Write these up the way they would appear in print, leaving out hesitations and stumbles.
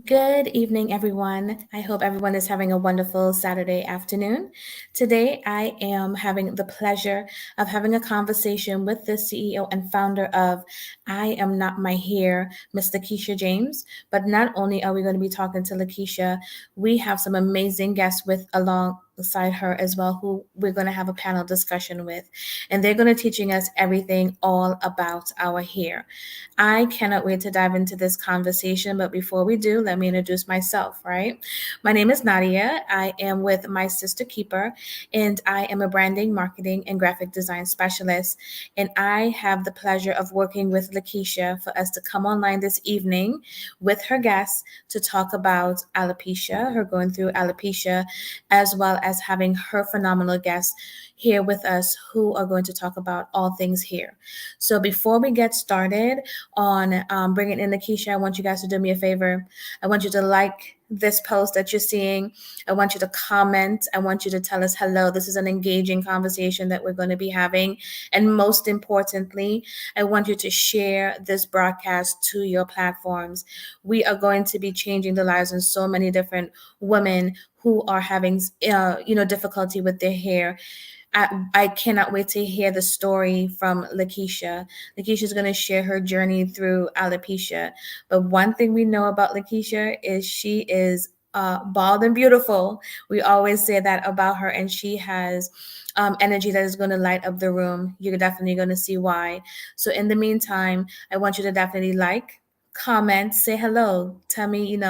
Good evening, everyone. I hope everyone is having a wonderful Saturday afternoon. Today, I am having the pleasure of having a conversation with the CEO and founder of I Am Not My Hair, Miss Lakeshia James. But not only are we going to be talking to Lakeshia, we have some amazing guests with alongside her as well, who we're going to have a panel discussion with, and they're going to teaching us everything all about our hair. I cannot wait to dive into this conversation. But before we do, let me introduce myself, right? My name is Nadia. I am with my sister Keeper, and I am a branding, marketing, and graphic design specialist. And I have the pleasure of working with Lakeshia for us to come online this evening with her guests to talk about alopecia, her going through alopecia, as well as having her phenomenal guests here with us who are going to talk about all things hair. So before we get started on bringing in Lakeshia, I want you guys to do me a favor. I want you to like this post that you're seeing. I want you to comment. I want you to tell us hello. This is an engaging conversation that we're going to be having. And most importantly, I want you to share this broadcast to your platforms. We are going to be changing the lives of so many different women who are having difficulty with their hair. I cannot wait to hear the story from Lakeshia. Lakeshia is going to share her journey through alopecia. But one thing we know about Lakeshia is she is bald and beautiful. We always say that about her, and she has energy that is going to light up the room. You're definitely going to see why. So in the meantime, I want you to definitely comment, say hello, tell me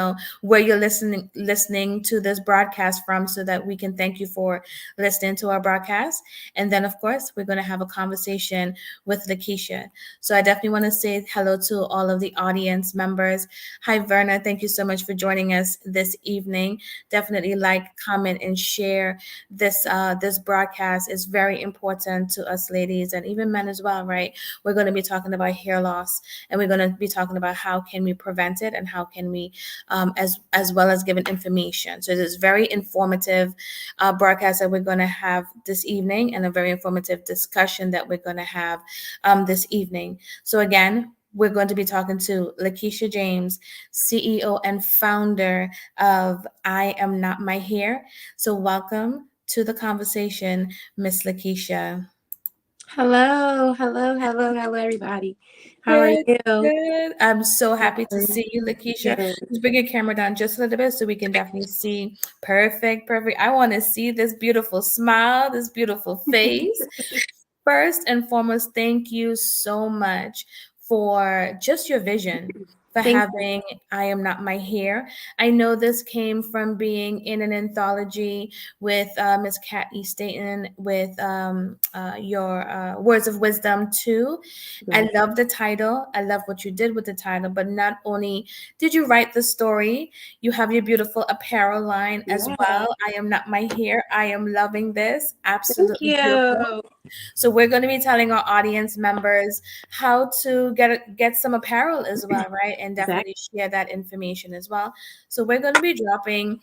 where you're listening to this broadcast from, so that we can thank you for listening to our broadcast. And then of course we're going to have a conversation with Lakeshia. So I definitely want to say hello to all of the audience members. Hi Verna, thank you so much for joining us this evening. Definitely comment, and share this broadcast. Is very important to us ladies, and even men as well, right? We're going to be talking about hair loss, and we're going to be talking about how can we prevent it, and how can we as well as giving information. So this is very informative broadcast that we're going to have this evening, and a very informative discussion that we're going to have this evening. So again, we're going to be talking to Lakeshia James, CEO and founder of I Am Not My Hair. So welcome to the conversation, Miss Lakeshia. Hello, everybody. How are Good, you? good. I'm so happy to Good. see you, Lakeshia. Good. Just bring your camera down just a little bit so we can definitely see. Perfect, perfect. I want to see this beautiful smile, this beautiful face. First and foremost, thank you so much for just your vision, for Thank you. having I Am Not My Hair. I know this came from being in an anthology with Miss Kat E. Staten with your Words of Wisdom too. I Yes. love the title. I love what you did with the title, but not only did you write the story, you have your beautiful apparel line as Yeah. well. I Am Not My Hair. I am loving this. Thank Absolutely beautiful. you. So we're going to be telling our audience members how to get some apparel as well, right? And Exactly. definitely share that information as well. So we're going to be dropping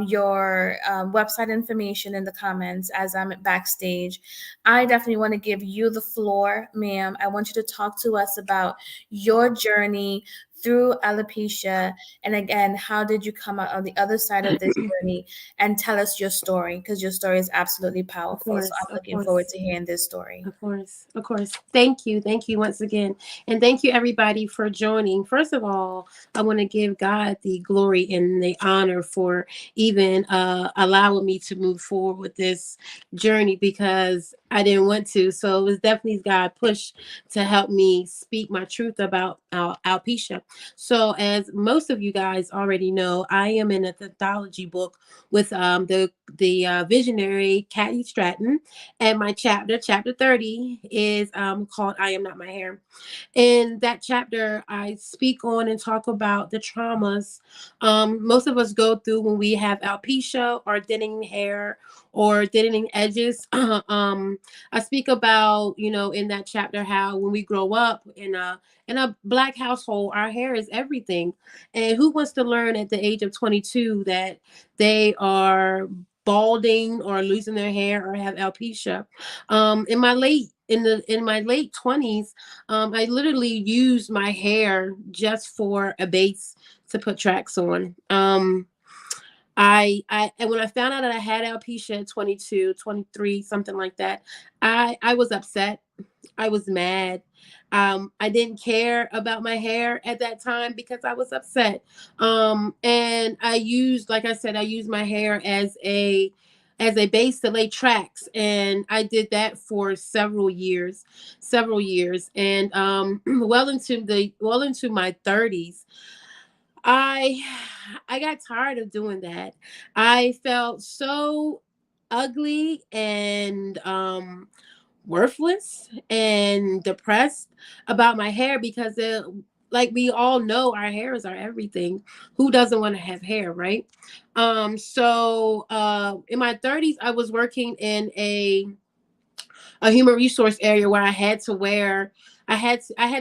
your website information in the comments as I'm backstage. I definitely want to give you the floor, ma'am. I want you to talk to us about your journey through alopecia, and again, how did you come out on the other side of this journey, and tell us your story, because your story is absolutely Of powerful. So course, I'm of looking forward course. to hearing this story. Of course, of course. Thank you. Thank you once again. And thank you, everybody, for joining. First of all, I want to give God the glory and the honor for even allowing me to move forward with this journey, because I didn't want to. So it was definitely God push to help me speak my truth about alopecia. So, as most of you guys already know, I am in a anthology book with the visionary Kathy Stratton, and my chapter 30, is called "I Am Not My Hair." In that chapter, I speak on and talk about the traumas most of us go through when we have alopecia or thinning hair or thinning edges. I speak about, in that chapter, how when we grow up in a Black household, our hair is everything. And who wants to learn at the age of 22 that they are balding or losing their hair or have alopecia? In my late 20s, I literally used my hair just for a base to put tracks on. And when I found out that I had alopecia at 22, 23, something like that, I was upset. I was mad. I didn't care about my hair at that time because I was upset. And like I said, I used my hair as a base to lay tracks, and I did that for several years, and well into my 30s. I I got tired of doing that. I felt so ugly and worthless and depressed about my hair because like we all know, our hairs are everything. Who doesn't want to have hair, right? In my 30s, I was working in a human resource area where I had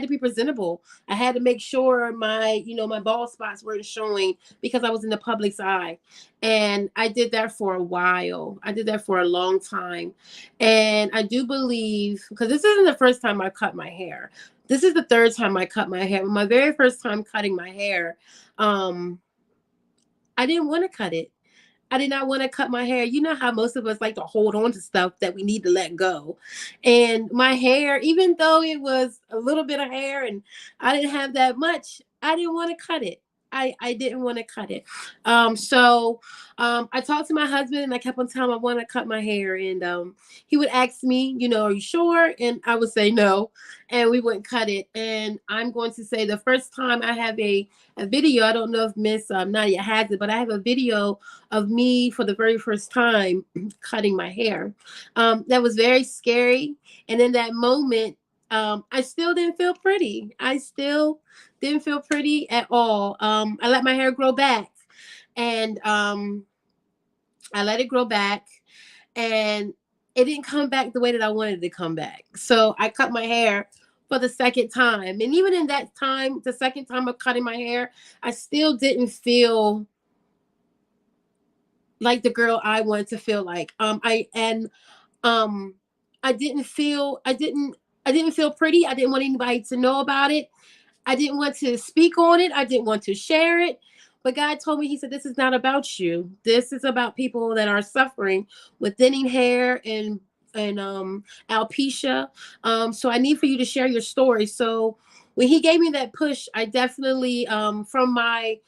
to be presentable. I had to make sure my bald spots weren't showing because I was in the public's eye. And I did that for a while. I did that for a long time. And I do believe, because this isn't the first time I cut my hair. This is the third time I cut my hair. My very first time cutting my hair, um, I didn't want to cut it. I did not want to cut my hair. You know how most of us like to hold on to stuff that we need to let go. And my hair, even though it was a little bit of hair and I didn't have that much, I didn't want to cut it. I didn't want to cut it. I talked to my husband and I kept on telling him I want to cut my hair. And he would ask me, are you sure? And I would say no. And we wouldn't cut it. And I'm going to say the first time I have a video, I don't know if Miss Nadia has it, but I have a video of me for the very first time cutting my hair. That was very scary. And in that moment, I still didn't feel pretty. I still didn't feel pretty at all. I let my hair grow back, and I let it grow back, and it didn't come back the way that I wanted it to come back. So I cut my hair for the second time. And even in that time, the second time of cutting my hair, I still didn't feel like the girl I wanted to feel like. Um I didn't feel pretty. I didn't want anybody to know about it. I didn't want to speak on it. I didn't want to share it. But God told me, He said, this is not about you. This is about people that are suffering with thinning hair and alopecia. So I need for you to share your story. So when He gave me that push, I definitely from my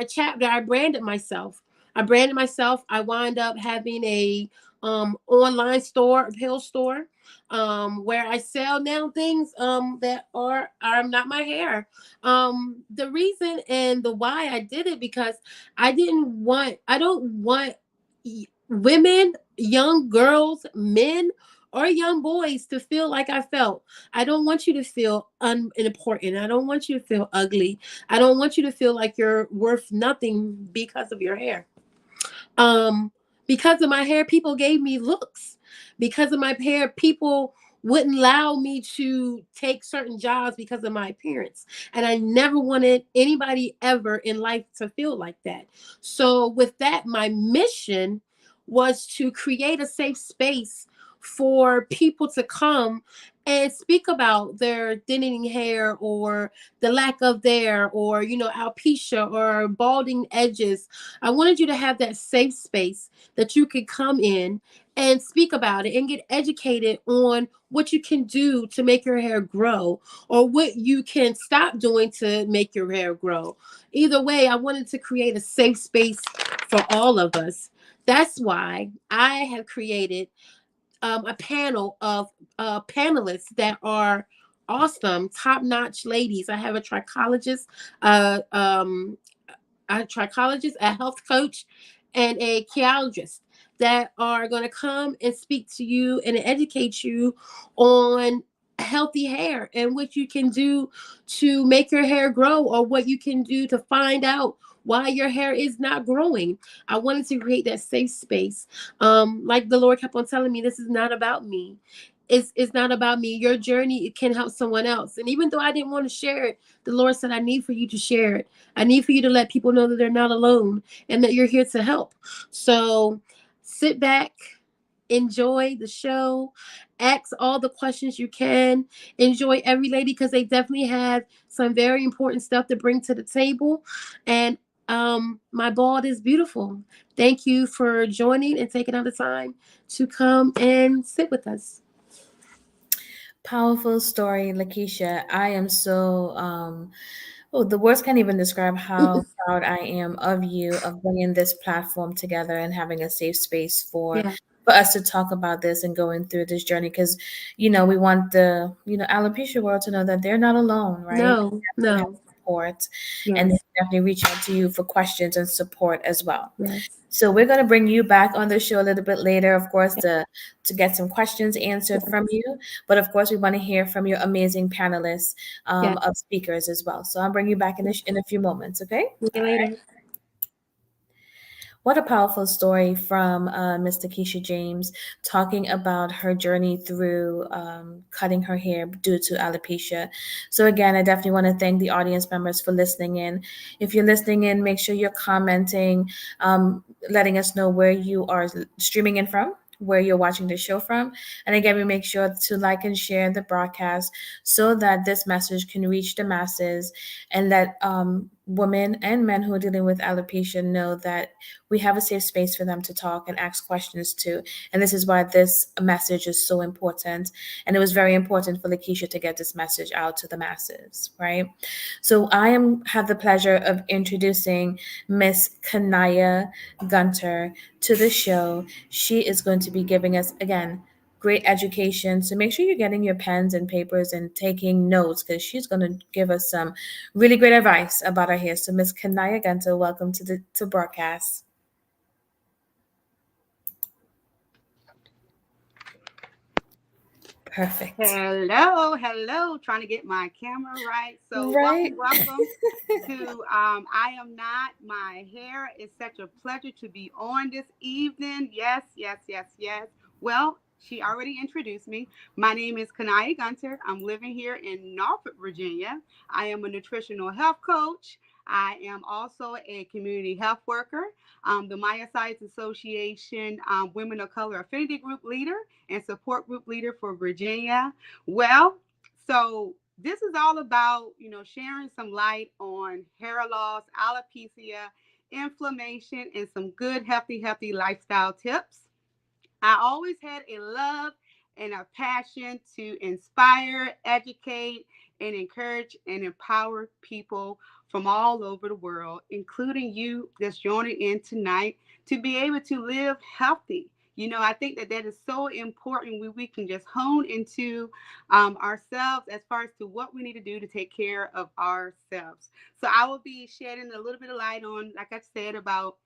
chapter, I branded myself. I wound up having a online store, a pill store, where I sell now things that are not my hair. The reason and the why I did it, because I don't want women, young girls, men, or young boys to feel like I felt. I don't want you to feel unimportant. I don't want you to feel ugly. I don't want you to feel like you're worth nothing because of your hair. Um, because of my hair, people gave me looks. Because of my hair, people wouldn't allow me to take certain jobs because of my appearance. And I never wanted anybody ever in life to feel like that. So, with that, my mission was to create a safe space for people to come and speak about their thinning hair or the lack of there, or alopecia or balding edges. I wanted you to have that safe space that you could come in and speak about it and get educated on what you can do to make your hair grow, or what you can stop doing to make your hair grow. Either way, I wanted to create a safe space for all of us. That's why I have created a panel of panelists that are awesome, top-notch ladies. I have uh, um, a trichologist, a health coach, and a chiologist. that are going to come and speak to you and educate you on healthy hair and what you can do to make your hair grow, or what you can do to find out why your hair is not growing. I wanted to create that safe space. Like the Lord kept on telling me, this is not about me. It's not about me. Your journey can help someone else. And even though I didn't want to share it, the Lord said, I need for you to share it. I need for you to let people know that they're not alone and that you're here to help. So sit back, enjoy the show, ask all the questions you can, enjoy every lady because they definitely have some very important stuff to bring to the table. And my bald is beautiful. Thank you for joining and taking out the time to come and sit with us. Powerful story, Lakeisha. I am so oh, the words can't even describe how proud I am of you, of bringing this platform together and having a safe space Yeah. for us to talk about this and going through this journey. Because we want the alopecia world to know that they're not alone, right? No, They have no. support, and they Yes. definitely reach out to you for questions and support as well. Yes. So we're going to bring you back on the show a little bit later, of course, to get some questions answered from Yes. you. But of course, we want to hear from your amazing panelists Yes. of speakers as well. So I'll bring you back in a few moments, okay? See you later. What a powerful story from Miss Keisha James, talking about her journey through cutting her hair due to alopecia. So, again, I definitely want to thank the audience members for listening in. If you're listening in, make sure you're commenting, letting us know where you are streaming in from, where you're watching the show from. And again, we make sure to like and share the broadcast so that this message can reach the masses and let women and men who are dealing with alopecia know that we have a safe space for them to talk and ask questions to. And this is why this message is so important. And it was very important for Lakeisha to get this message out to the masses, right? So I have the pleasure of introducing Miss Kanaya Gunter to the show. She is going to be giving us, again, great education. So make sure you're getting your pens and papers and taking notes because she's going to give us some really great advice about our hair. So Miss Kanaya Gunter, welcome to the to broadcast. Perfect. Hello, hello. Trying to get my camera right. So, Right. welcome, welcome to I Am Not. My hair is such a pleasure to be on this evening. Yes, yes, yes, yes. Well, she already introduced me. My name is Kanaya Gunter. I'm living here in Norfolk, Virginia. I am a nutritional health coach. I am also a community health worker, the Maya Science Association Women of Color Affinity Group leader and support group leader for Virginia. Well, so this is all about, sharing some light on hair loss, alopecia, inflammation, and some good, healthy lifestyle tips. I always had a love and a passion to inspire, educate, and encourage and empower people from all over the world, including you that's joining in tonight, to be able to live healthy. I think that that is so important when we can just hone into ourselves as far as to what we need to do to take care of ourselves. So I will be shedding a little bit of light on, like I said, about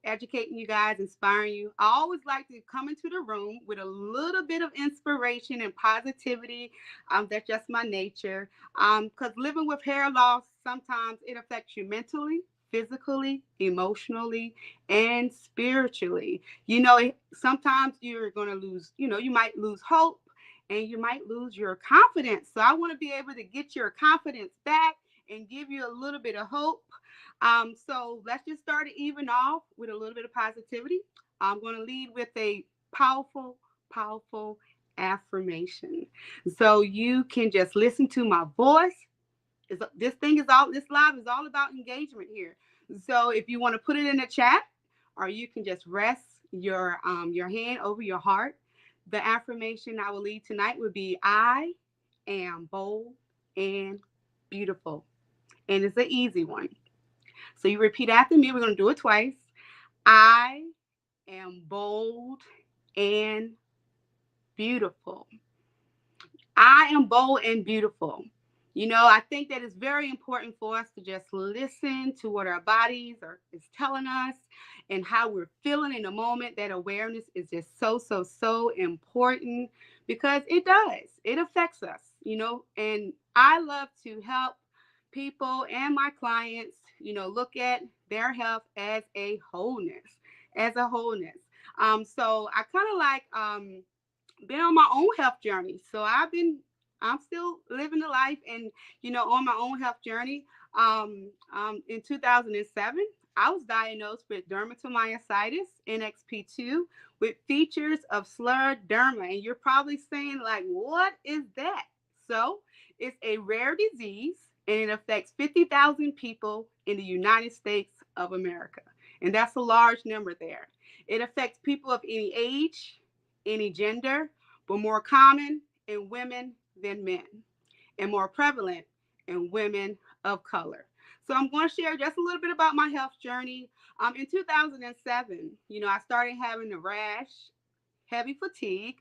educating you guys, inspiring you. I always like to come into the room with a little bit of inspiration and positivity. That's just my nature. Because living with hair loss, sometimes it affects you mentally, physically, emotionally, and spiritually. Sometimes you're going to lose, you might lose hope and you might lose your confidence. So I want to be able to get your confidence back and give you a little bit of hope. So let's just start it even off with a little bit of positivity. I'm going to lead with a powerful, powerful affirmation. So you can just listen to my voice. This live is all about engagement here. So if you want to put it in the chat, or you can just rest your hand over your heart. The affirmation I will lead tonight would be I am bold and beautiful. And it's an easy one. So you repeat after me. We're going to do it twice. I am bold and beautiful. I am bold and beautiful. I think that it's very important for us to just listen to what our bodies is telling us and how we're feeling in the moment. That awareness is just so, so, so important because it does. It affects us, and I love to help people and my clients, look at their health as a wholeness, as a wholeness. So I kind of like been on my own health journey. So I'm still living the life and, on my own health journey. In 2007, I was diagnosed with dermatomyositis, NXP2, with features of scleroderma. And you're probably saying, like, what is that? So it's a rare disease and it affects 50,000 people in the United States of America. And that's a large number there. It affects people of any age, any gender, but more common in women than men and more prevalent in women of color. So I'm going to share just a little bit about my health journey. In 2007, I started having a rash, heavy fatigue,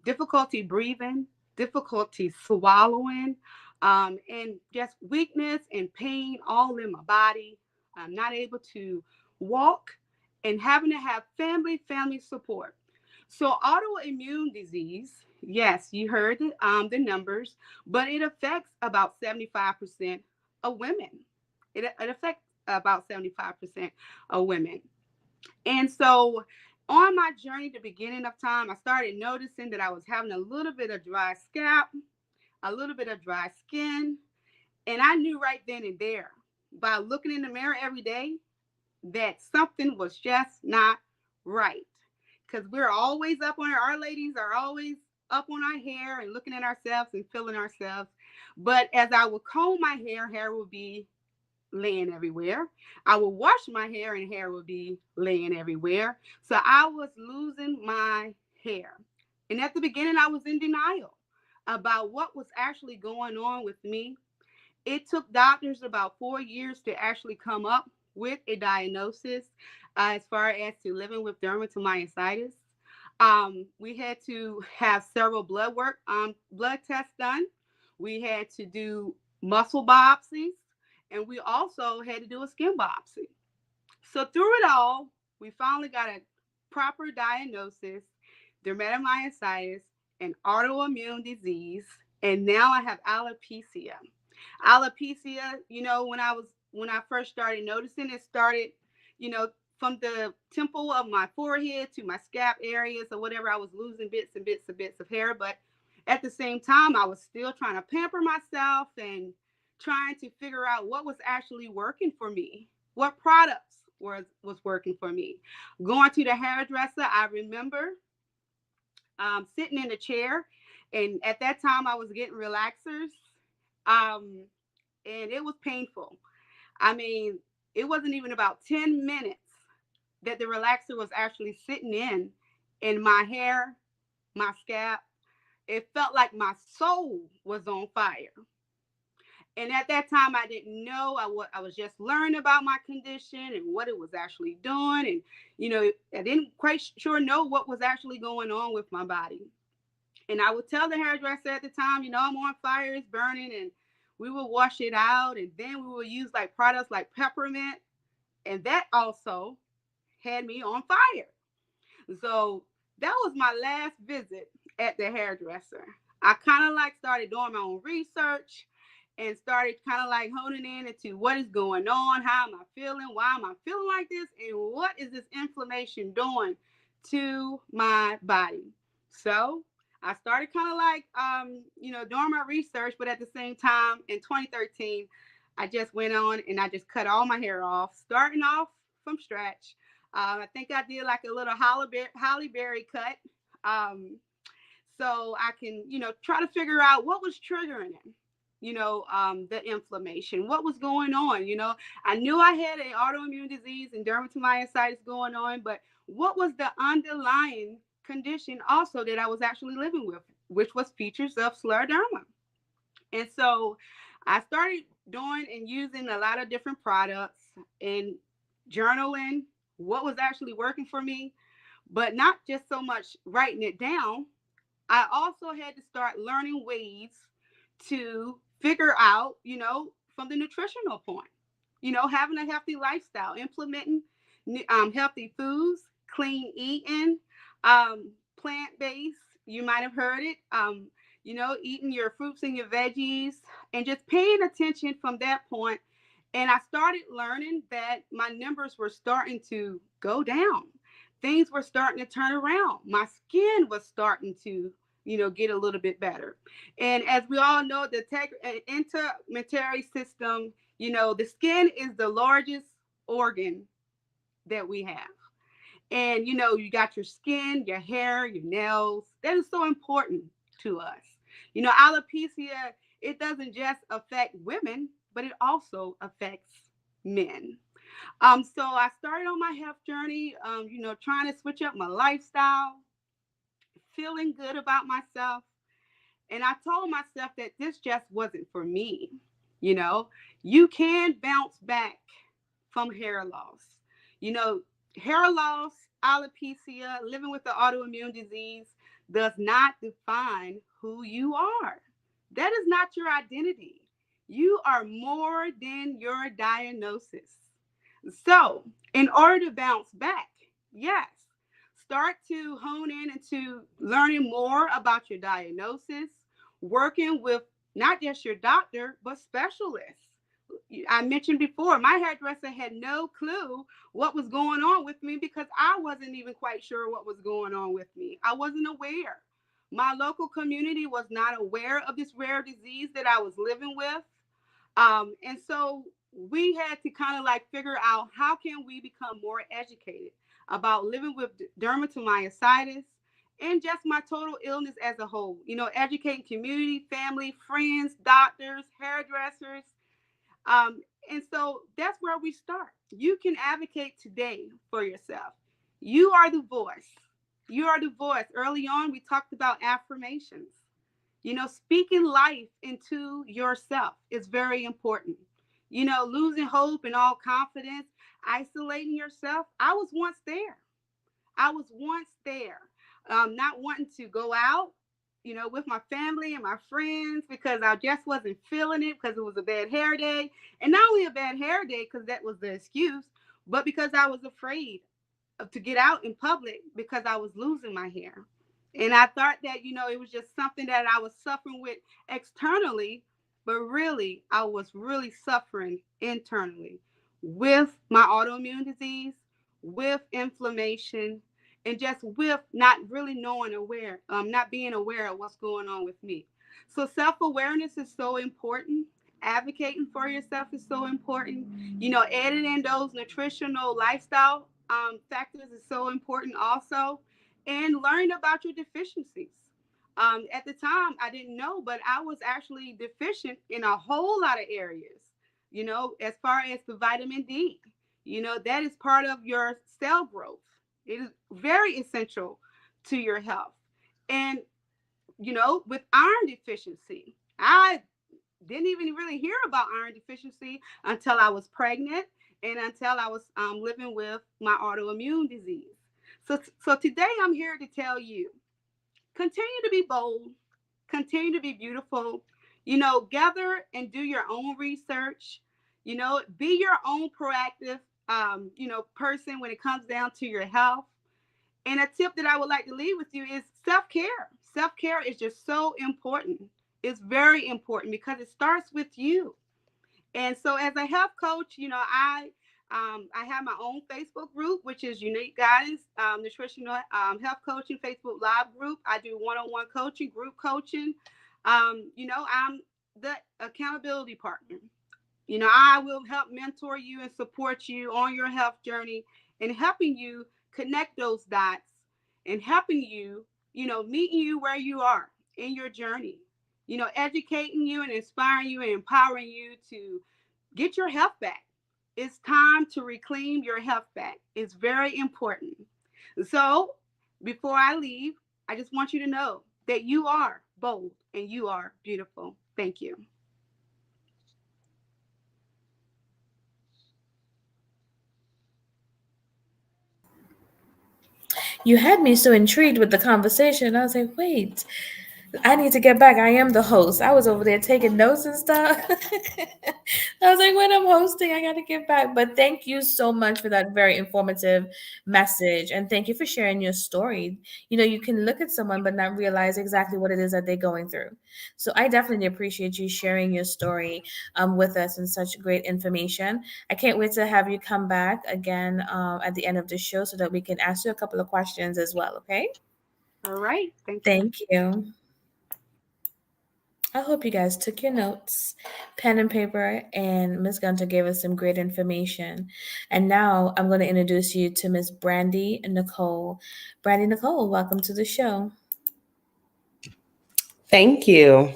difficulty breathing, difficulty swallowing, and just weakness and pain all in my body. I'm not able to walk and having to have family support. So autoimmune disease, yes, you heard the numbers, but it affects about 75% of women. It affects about 75% of women. And so on my journey, the beginning of time, I started noticing that I was having a little bit of dry scalp, a little bit of dry skin. And I knew right then and there by looking in the mirror every day that something was just not right. Because we're always up on our ladies are always up on our hair and looking at ourselves and feeling ourselves. But as I would comb my hair would be laying everywhere. I would wash my hair and hair would be laying everywhere. So I was losing my hair. And at the beginning, I was in denial about what was actually going on with me. It took doctors about 4 years to actually come up with a diagnosis as far as to living with dermatomyositis. We had to have several blood tests done. We had to do muscle biopsies, and we also had to do a skin biopsy. So through it all, we finally got a proper diagnosis, dermatomyositis, an autoimmune disease, and now I have alopecia. Alopecia, when I first started noticing it started, you know, from the temple of my forehead to my scalp areas or whatever. I was losing bits and bits and bits of hair, but at the same time, I was still trying to pamper myself and trying to figure out what was actually working for me, what products was working for me. Going to the hairdresser, I remember sitting in a chair, and at that time I was getting relaxers, um, and it was painful. I mean, it wasn't even about 10 minutes that the relaxer was actually sitting in my hair, my scalp. It felt like my soul was on fire. And at that time, I didn't know. I was just learning about my condition and what it was actually doing. And, I didn't quite sure know what was actually going on with my body. And I would tell the hairdresser at the time, I'm on fire, it's burning. And we would wash it out. And then we would use like products like peppermint. And that also had me on fire. So that was my last visit at the hairdresser. I kind of like started doing my own research and started kind of like honing in into what is going on, how am I feeling, why am I feeling like this, and what is this inflammation doing to my body. So I started kind of like, doing my research, but at the same time, in 2013, I just went on and I just cut all my hair off, starting off from scratch. I think I did like a little Holly Berry cut. So I can, try to figure out what was triggering it, the inflammation, what was going on. I knew I had an autoimmune disease and dermatomyositis going on, but what was the underlying condition also that I was actually living with, which was features of scleroderma. And so I started doing and using a lot of different products and journaling what was actually working for me, but not just so much writing it down. I also had to start learning ways to figure out, from the nutritional point, having a healthy lifestyle, implementing healthy foods, clean eating, plant based. You might have heard it. Eating your fruits and your veggies, and just paying attention from that point. And I started learning that my numbers were starting to go down. Things were starting to turn around. My skin was starting to, get a little bit better. And as we all know, the integumentary system, the skin is the largest organ that we have. And you got your skin, your hair, your nails. That is so important to us. Alopecia, it doesn't just affect women, but it also affects men. So I started on my health journey, trying to switch up my lifestyle, feeling good about myself. And I told myself that this just wasn't for me. You know, you can bounce back from hair loss. You know, hair loss, alopecia, living with the autoimmune disease does not define who you are. That is not your identity. You are more than your diagnosis. So, in order to bounce back, yes, start to hone in into learning more about your diagnosis, working with not just your doctor, but specialists. I mentioned before, my hairdresser had no clue what was going on with me because I wasn't even quite sure what was going on with me. I wasn't aware. My local community was not aware of this rare disease that I was living with. And so we had to kind of like figure out how can we become more educated about living with dermatomyositis and just my total illness as a whole. Educating community, family, friends, doctors, hairdressers. And so that's where we start. You can advocate today for yourself. You are the voice. You are the voice. Early on, we talked about affirmations. Speaking life into yourself is very important. Losing hope and all confidence, isolating yourself. I was once there. I was once there, not wanting to go out, with my family and my friends because I just wasn't feeling it because it was a bad hair day. And not only a bad hair day because that was the excuse, but because I was afraid to get out in public because I was losing my hair. And I thought that, it was just something that I was suffering with externally, but really, I was really suffering internally with my autoimmune disease, with inflammation, and just with not really not being aware of what's going on with me. So self-awareness is so important. Advocating for yourself is so important. Adding in those nutritional lifestyle factors is so important also. And learning about your deficiencies. At the time, I didn't know, but I was actually deficient in a whole lot of areas, as far as the vitamin D. That is part of your cell growth. It is very essential to your health. And, with iron deficiency, I didn't even really hear about iron deficiency until I was pregnant and until I was living with my autoimmune disease. So today I'm here to tell you, continue to be bold, continue to be beautiful, gather and do your own research, be your own proactive, person when it comes down to your health. And a tip that I would like to leave with you is self-care. Self-care is just so important. It's very important because it starts with you. And so as a health coach, I have my own Facebook group, which is Unique Guidance Nutritional Health Coaching Facebook Live group. I do one-on-one coaching, group coaching. I'm the accountability partner. I will help mentor you and support you on your health journey and helping you connect those dots and helping you, meeting you where you are in your journey, educating you and inspiring you and empowering you to get your health back. It's time to reclaim your health back. It's very important. So before I leave, I just want you to know that you are bold and you are beautiful. Thank you. You had me so intrigued with the conversation. I was like, wait, I need to get back. I am the host. I was over there taking notes and stuff. I was like, when I'm hosting, I got to get back. But thank you so much for that very informative message. And thank you for sharing your story. You can look at someone but not realize exactly what it is that they're going through. So I definitely appreciate you sharing your story with us and such great information. I can't wait to have you come back again at the end of the show so that we can ask you a couple of questions as well. Okay. All right. Thank you. Thank you. I hope you guys took your notes, pen and paper, and Miss Gunter gave us some great information. And now I'm going to introduce you to Miss Brandy Nicole. Brandy Nicole, welcome to the show. Thank you.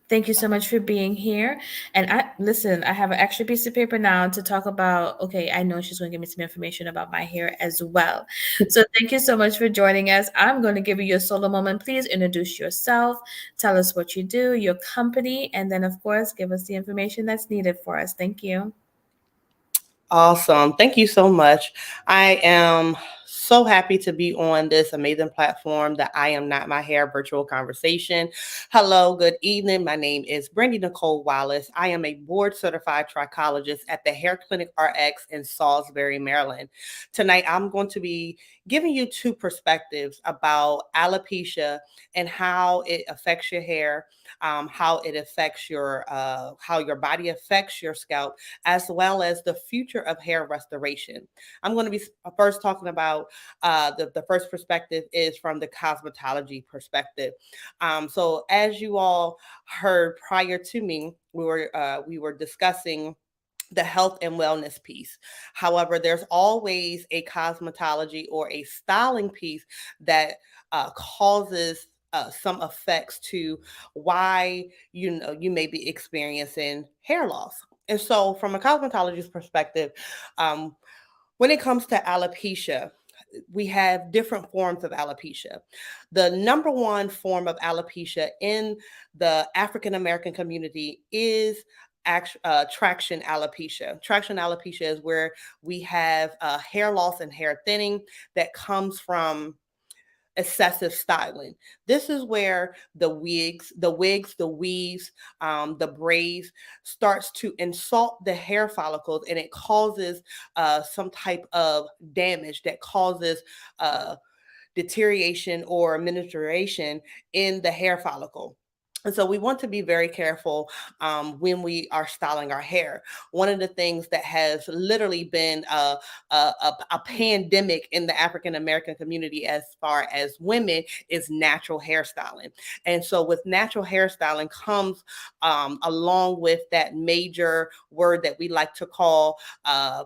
Thank you so much for being here. And I have an extra piece of paper now to talk about. Okay, I know she's going to give me some information about my hair as well. So thank you so much for joining us. I'm going to give you your solo moment. Please introduce yourself, tell us what you do, your company, and then of course give us the information that's needed for us. Thank you. Awesome. Thank you so much. I am so happy to be on this amazing platform, that I Am Not My Hair virtual conversation. Hello, good evening. My name is Brandy Nicole Wallace. I am a board certified trichologist at the Hair Clinic RX in Salisbury, Maryland. Tonight, I'm going to be giving you two perspectives about alopecia and how it affects your hair, how it affects how your body affects your scalp, as well as the future of hair restoration. I'm going to be first talking about the first perspective is from the cosmetology perspective. So as you all heard prior to me, we were discussing the health and wellness piece. However, there's always a cosmetology or a styling piece that causes some effects to why you may be experiencing hair loss. And so, from a cosmetologist's perspective, um, when it comes to alopecia, we have different forms of alopecia. The number one form of alopecia in the African American community is traction alopecia. Traction alopecia is where we have hair loss and hair thinning that comes from excessive styling. This is where the weaves, the braids starts to insult the hair follicles, and it causes some type of damage that causes deterioration or miniaturization in the hair follicle. And so we want to be very careful when we are styling our hair. One of the things that has literally been a pandemic in the African American community as far as women is natural hairstyling. And so with natural hairstyling comes along with that major word that we like to call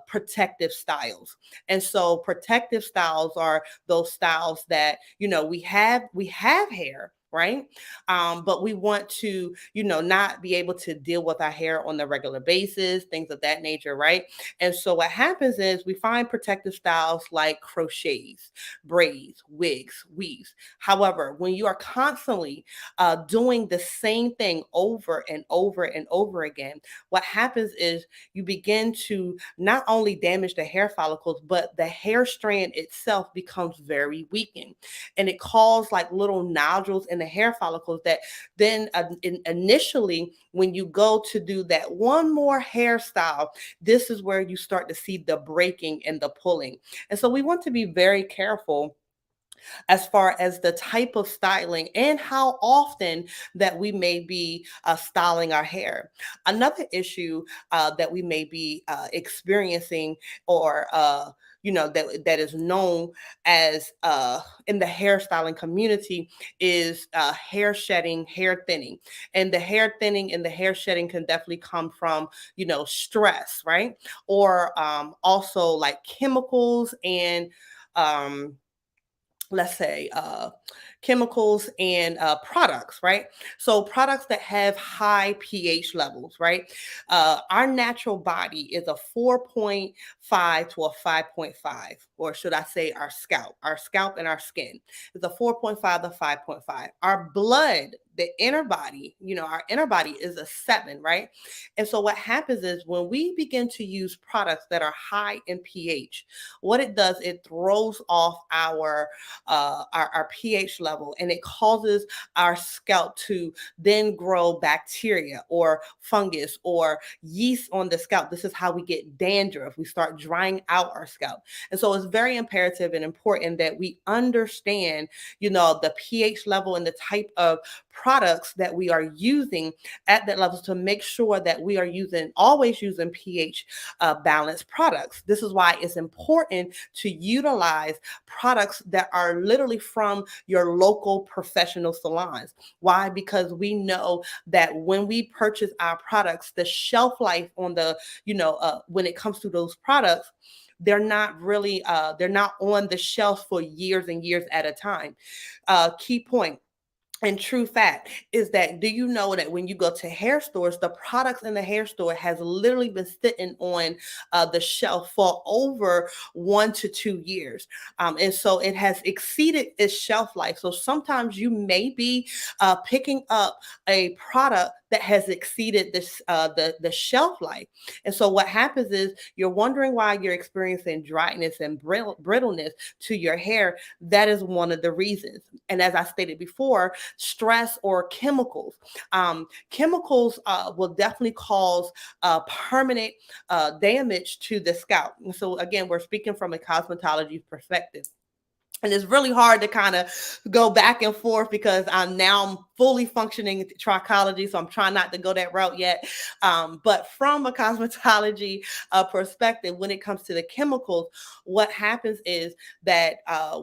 protective styles. And so protective styles are those styles that, we have hair, right? But we want to, not be able to deal with our hair on a regular basis, things of that nature, right? And so what happens is we find protective styles like crochets, braids, wigs, weaves. However, when you are constantly doing the same thing over and over and over again, what happens is you begin to not only damage the hair follicles, but the hair strand itself becomes very weakened. And it causes like little nodules in the hair follicles that then initially, when you go to do that one more hairstyle, this is where you start to see the breaking and the pulling. And so we want to be very careful as far as the type of styling and how often that we may be styling our hair. Another issue that we may be experiencing, or that is known as in the hairstyling community, is hair shedding, hair thinning. And the hair thinning and the hair shedding can definitely come from stress, right? Or also like chemicals and um, let's say chemicals and products, right? So products that have high pH levels, right? Our natural body is a 4.5 to a 5.5, or should I say our scalp and our skin is a 4.5 to 5.5. Our blood, the inner body, our inner body is a 7, right? And so what happens is when we begin to use products that are high in pH, what it does, it throws off our pH level, and it causes our scalp to then grow bacteria or fungus or yeast on the scalp. This is how we get dandruff. We start drying out our scalp. And so it's very imperative and important that we understand, the pH level and the type of products that we are using at that level to make sure that we are always using pH balanced products. This is why it's important to utilize products that are literally from your local professional salons. Why? Because we know that when we purchase our products, the shelf life on when it comes to those products, they're not on the shelf for years and years at a time. Key point and true fact is that, do you know that when you go to hair stores, the products in the hair store has literally been sitting on the shelf for over 1 to 2 years. And so it has exceeded its shelf life. So sometimes you may be picking up a product that has exceeded the shelf life. And so what happens is you're wondering why you're experiencing dryness and brittleness to your hair. That is one of the reasons. And as I stated before, stress or chemicals. Chemicals will definitely cause permanent damage to the scalp. And so again, we're speaking from a cosmetology perspective. And it's really hard to kind of go back and forth because I'm fully functioning trichology, so I'm trying not to go that route yet. But from a cosmetology perspective, when it comes to the chemicals, what happens is that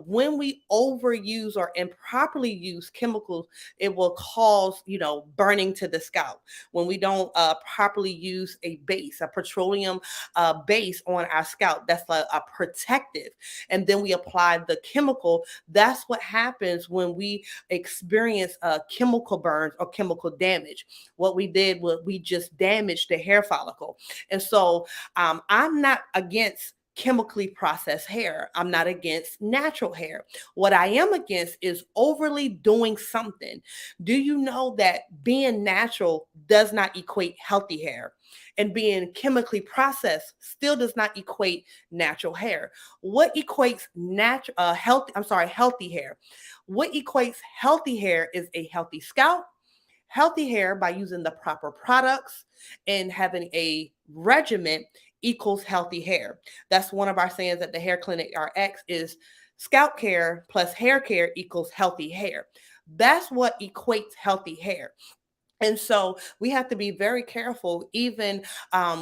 when we overuse or improperly use chemicals, it will cause, burning to the scalp. When we don't properly use a base, a petroleum base on our scalp, that's a protective, and then we apply the chemical. That's what happens when we experience chemical burns or chemical damage. What we did was we just damaged the hair follicle. And so I'm not against chemically processed hair. I'm not against natural hair. What I am against is overly doing something. Do you know that being natural does not equate healthy hair? And being chemically processed still does not equate natural hair. What equates healthy hair? What equates healthy hair is a healthy scalp, healthy hair by using the proper products and having a regimen equals healthy hair. That's one of our sayings at the Hair Clinic RX is scalp care plus hair care equals healthy hair. That's what equates healthy hair. And so we have to be very careful, even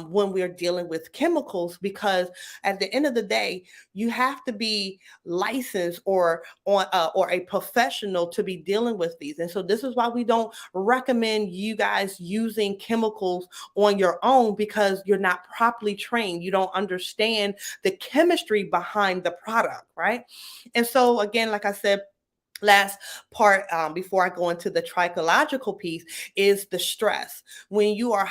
when we're dealing with chemicals, because at the end of the day, you have to be licensed or a professional to be dealing with these. And so this is why we don't recommend you guys using chemicals on your own, because you're not properly trained. You don't understand the chemistry behind the product, right? And so again, like I said, last part before I go into the trichological piece is the stress. When you're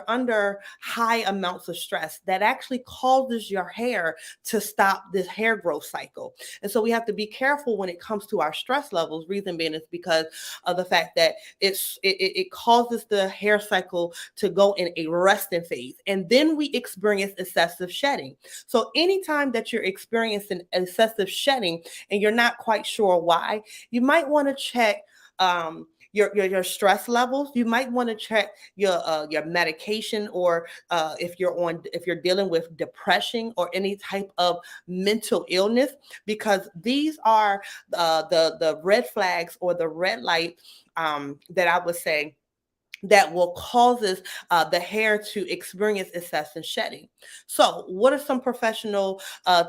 under high amounts of stress, that actually causes your hair to stop this hair growth cycle. And so we have to be careful when it comes to our stress levels. Reason being is because of the fact that it causes the hair cycle to go in a resting phase, and then we experience excessive shedding. So anytime that you're experiencing excessive shedding and you're not quite sure why, you might want to check your stress levels. You might want to check your medication, or if you're dealing with depression or any type of mental illness, because these are the red flags or the red light that I would say that will causes the hair to experience excessive shedding. So what are some professional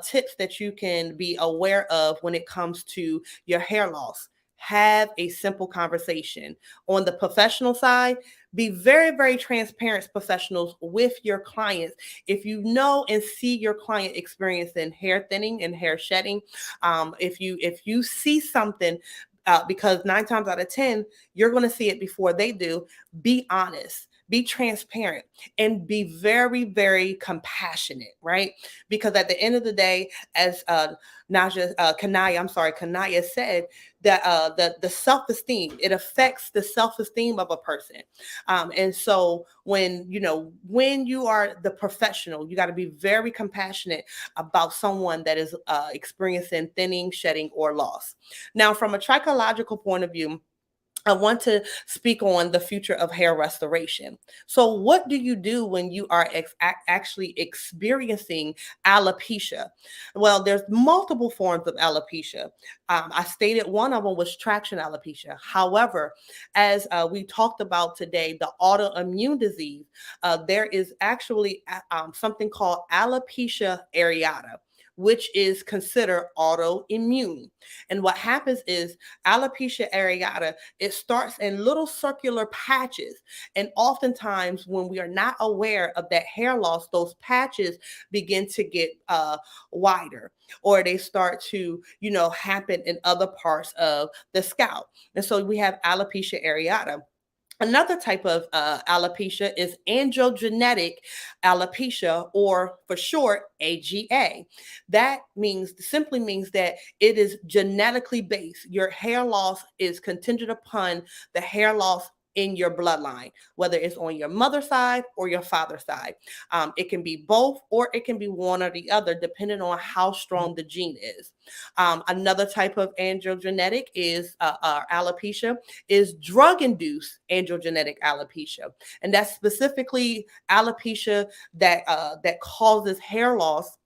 tips that you can be aware of when it comes to your hair loss? Have a simple conversation. On the professional side, be very, very transparent professionals with your clients. If you know and see your client experiencing hair thinning and hair shedding, if you see something, because 9 times out of 10, you're going to see it before they do, be honest. be transparent, and be very, very compassionate, right? Because at the end of the day, as Kanaya said, that the self-esteem, it affects the self-esteem of a person. And so when you are the professional, you got to be very compassionate about someone that is experiencing thinning, shedding, or loss. Now, from a trichological point of view, I want to speak on the future of hair restoration. So, what do you do when you are actually experiencing alopecia? Well, there's multiple forms of alopecia. I stated one of them was traction alopecia. However, as we talked about today, the autoimmune disease, there is actually something called alopecia areata, which is considered autoimmune. And what happens is alopecia areata, it starts in little circular patches. And oftentimes, when we are not aware of that hair loss, those patches begin to get wider, or they start to, happen in other parts of the scalp. And so we have alopecia areata. Another type of alopecia is androgenetic alopecia, or for short, AGA. That simply means that it is genetically based. Your hair loss is contingent upon the hair loss in your bloodline, whether it's on your mother's side or your father's side. It can be both, or it can be one or the other, depending on how strong the gene is. Another type of androgenetic is alopecia is drug-induced androgenetic alopecia, and that's specifically alopecia that causes hair loss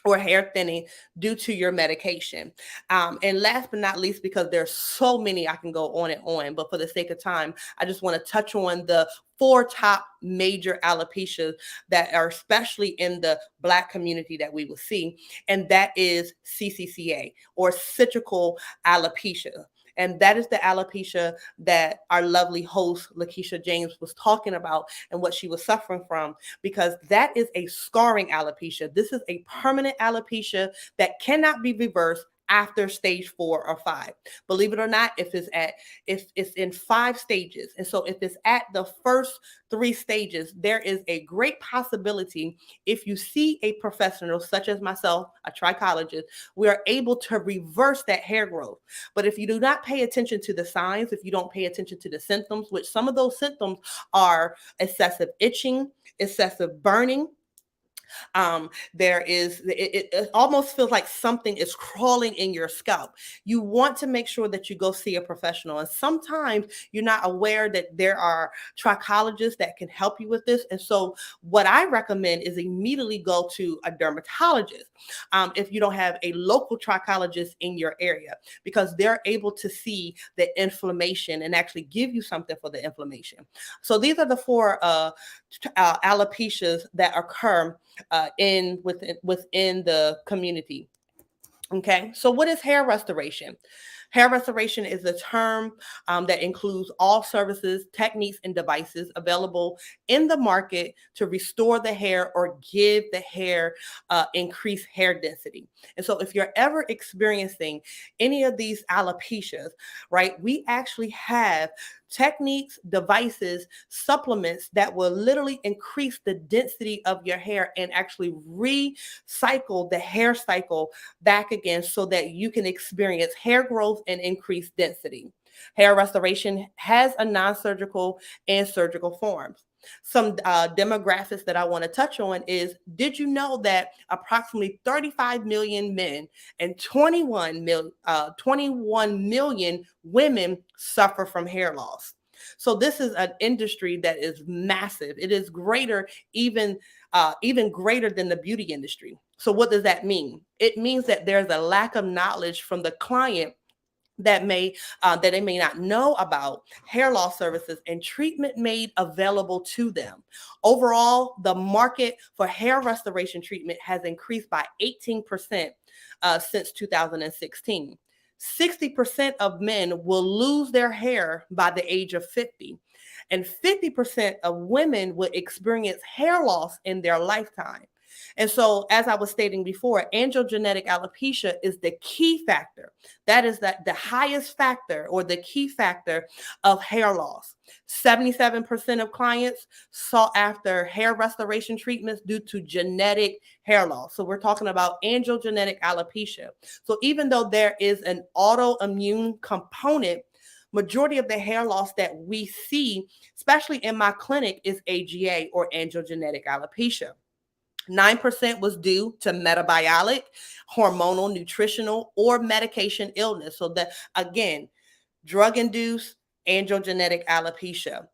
or hair thinning due to your medication. And last but not least, because there's so many I can go on and on, but for the sake of time, I just want to touch on the 4 top major alopecias that are especially in the Black community that we will see, and that is CCCA, or citrical alopecia. And that is the alopecia that our lovely host, Lakeshia James, was talking about and what she was suffering from, because that is a scarring alopecia. This is a permanent alopecia that cannot be reversed after stage 4 or 5. Believe it or not, if it's in 5 stages. And so if it's at the first 3 stages, there is a great possibility, if you see a professional such as myself, a trichologist, we are able to reverse that hair growth. But if you do not pay attention to the signs, if you don't pay attention to the symptoms, which some of those symptoms are excessive itching, excessive burning, it almost feels like something is crawling in your scalp. You want to make sure that you go see a professional. And sometimes you're not aware that there are trichologists that can help you with this. And so what I recommend is immediately go to a dermatologist if you don't have a local trichologist in your area, because they're able to see the inflammation and actually give you something for the inflammation. So these are the 4 alopecias that occur within the community. Okay, so what is hair restoration? Hair restoration is a term that includes all services, techniques, and devices available in the market to restore the hair or give the hair increased hair density. And so if you're ever experiencing any of these alopecias, right, we actually have techniques, devices, supplements that will literally increase the density of your hair and actually recycle the hair cycle back again, so that you can experience hair growth and increased density. Hair restoration has a non-surgical and surgical forms. Some demographics that I want to touch on is, did you know that approximately 35 million men and 21 million women suffer from hair loss? So this is an industry that is massive. It is greater, even greater than the beauty industry. So what does that mean? It means that there's a lack of knowledge from the client that they may not know about hair loss services and treatment made available to them. Overall, the market for hair restoration treatment has increased by 18% since 2016. 60% of men will lose their hair by the age of 50, and 50% of women will experience hair loss in their lifetime. And so, as I was stating before, androgenetic alopecia is the key factor. That is the highest factor or the key factor of hair loss. 77% of clients sought after hair restoration treatments due to genetic hair loss. So we're talking about androgenetic alopecia. So even though there is an autoimmune component, majority of the hair loss that we see, especially in my clinic, is AGA or androgenetic alopecia. 9% was due to metabolic, hormonal, nutritional, or medication illness. So that, again, drug-induced androgenetic alopecia.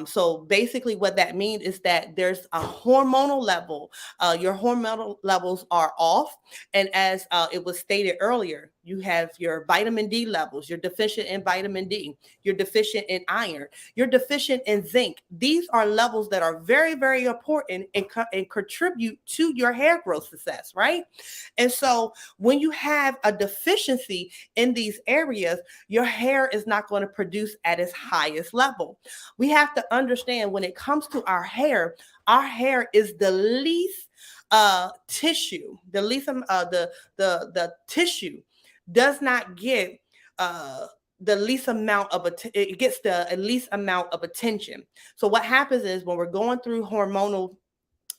So basically what that means is that there's a hormonal level. Your hormonal levels are off. And as it was stated earlier, you have your vitamin D levels. You're deficient in vitamin D. You're deficient in iron. You're deficient in zinc. These are levels that are very, very important and contribute to your hair growth success, right? And so when you have a deficiency in these areas, your hair is not going to produce at its highest level. We have to understand when it comes to our hair is the least tissue, the least the tissue does not get the least amount of it gets the least amount of attention. So what happens is when we're going through hormonal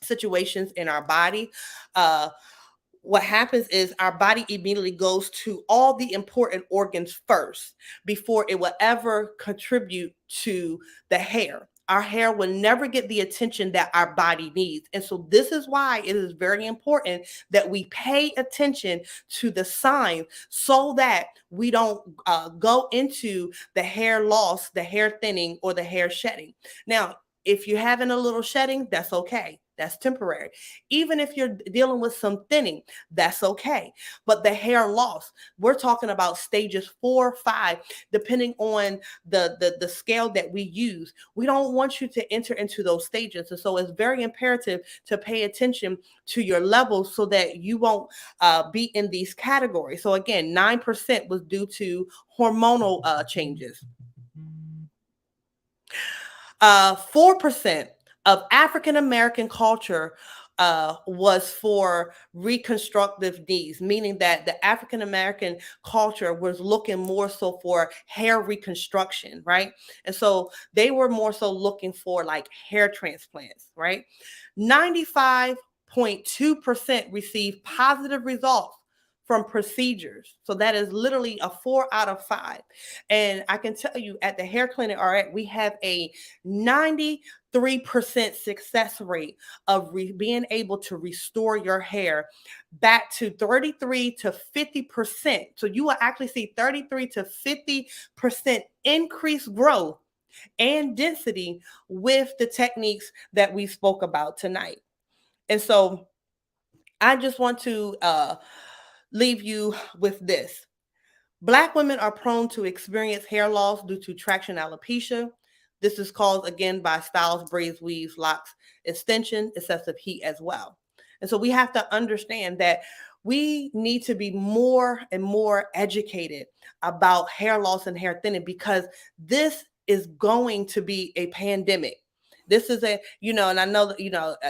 situations in our body, what happens is our body immediately goes to all the important organs first before it will ever contribute to the hair. Our hair will never get the attention that our body needs. And so this is why it is very important that we pay attention to the signs so that we don't go into the hair loss, the hair thinning, or the hair shedding. Now, if you're having a little shedding, that's okay. That's temporary. Even if you're dealing with some thinning, that's okay. But the hair loss, we're talking about stages 4, 5, depending on the scale that we use. We don't want you to enter into those stages. And so it's very imperative to pay attention to your levels so that you won't be in these categories. So again, 9% was due to hormonal changes. 4% of African American culture was for reconstructive needs, meaning that the African American culture was looking more so for hair reconstruction, right? And so they were more so looking for like hair transplants, right? 95.2% received positive results from procedures. So that is literally a 4 out of 5. And I can tell you at the hair clinic, all right, we have a 93% success rate of being able to restore your hair back to 33 to 50%. So you will actually see 33 to 50% increased growth and density with the techniques that we spoke about tonight. And so I just want to leave you with this. Black women are prone to experience hair loss due to traction alopecia. This is caused again by styles, braids, weaves, locks, extension, excessive heat as well. And so we have to understand that we need to be more and more educated about hair loss and hair thinning because this is going to be a pandemic. This is and I know that,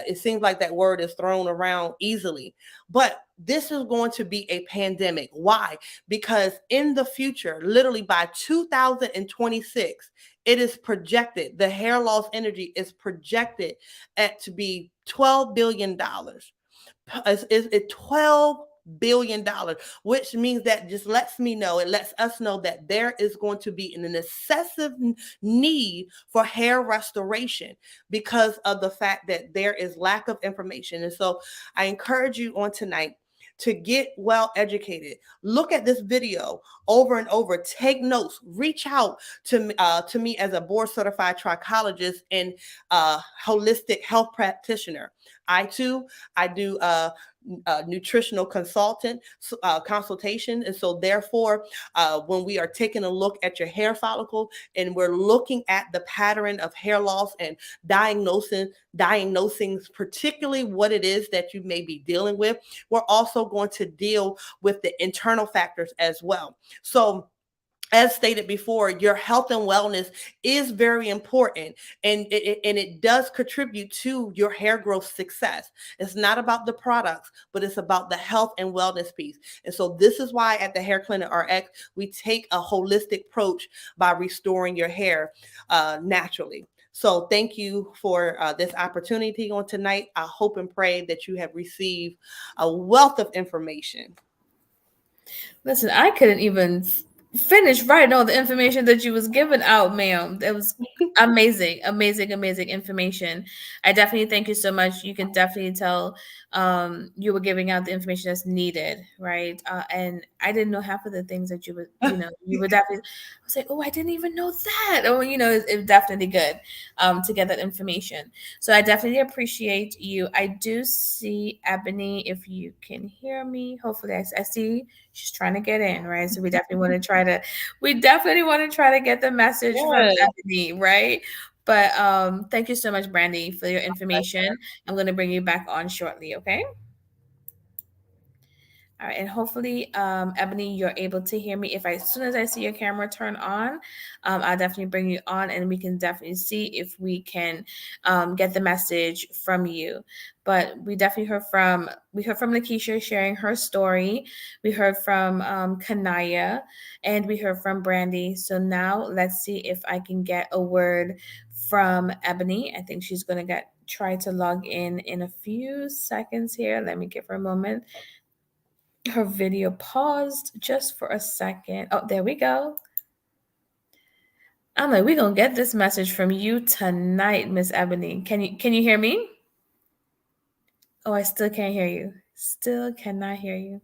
it seems like that word is thrown around easily, but this is going to be a pandemic. Why? Because in the future, literally by 2026, it is projected, the hair loss energy is projected to be $12 billion. It's $12 billion, which means that it lets us know that there is going to be an excessive need for hair restoration because of the fact that there is lack of information. And so I encourage you on tonight to get well educated. Look at this video over and over. Take notes. Reach out to me as a board certified trichologist and holistic health practitioner. I do nutritional consultation. And so therefore, when we are taking a look at your hair follicle and we're looking at the pattern of hair loss and diagnosing particularly what it is that you may be dealing with, we're also going to deal with the internal factors as well. So as stated before, your health and wellness is very important, and it does contribute to your hair growth success. It's not about the products, but it's about the health and wellness piece. And so this is why at the Hair Clinic RX, we take a holistic approach by restoring your hair naturally. So thank you for this opportunity on tonight. I hope and pray that you have received a wealth of information. Listen, I couldn't even finish writing all the information that you was giving out, ma'am. It was amazing, amazing, amazing information. I definitely thank you so much. You can definitely tell you were giving out the information that's needed, right? And I didn't know half of the things that you would, you would definitely. I was like, oh, I didn't even know that. Oh, it's definitely good to get that information. So I definitely appreciate you. I do see Ebony, if you can hear me. Hopefully, I see she's trying to get in, right? So we definitely want to try to get the message from Yes. Ebony, right? But thank you so much, Brandy, for your information. I'm going to bring you back on shortly, okay? All right, and hopefully, Ebony, you're able to hear me. As soon as I see your camera turn on, I'll definitely bring you on, and we can definitely see if we can get the message from you. But we definitely heard from Lakeshia sharing her story. We heard from Kanaya, and we heard from Brandy. So now let's see if I can get a word from Ebony. I think she's gonna try to log in a few seconds here. Let me give her a moment. Her video paused just for a second. Oh, there we go. I'm like, we're gonna get this message from you tonight, Miss Ebony. Can you hear me? Oh, I still can't hear you. Still cannot hear you.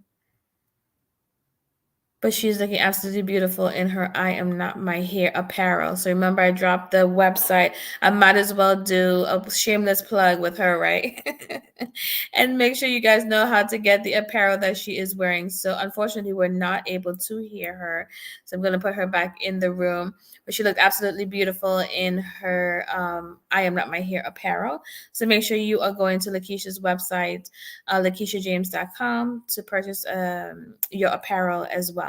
But she's looking absolutely beautiful in her I Am Not My Hair apparel. So remember, I dropped the website. I might as well do a shameless plug with her, right? And make sure you guys know how to get the apparel that she is wearing. So unfortunately, we're not able to hear her. So I'm going to put her back in the room. But she looked absolutely beautiful in her I Am Not My Hair apparel. So make sure you are going to Lakeshia's website, LakeshiaJames.com, to purchase your apparel as well.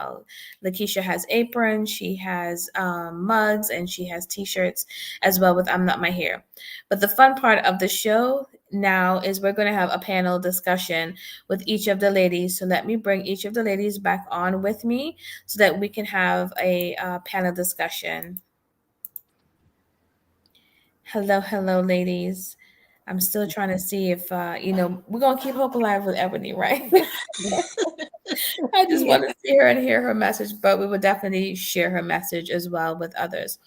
Lakeshia has aprons, she has mugs, and she has t-shirts as well with I'm Not My Hair. But the fun part of the show now is we're going to have a panel discussion with each of the ladies. So let me bring each of the ladies back on with me so that we can have a panel discussion. Hello, ladies. I'm still trying to see if, we're going to keep hope alive with Ebony, right? I just want to see her and hear her message, but we will definitely share her message as well with others.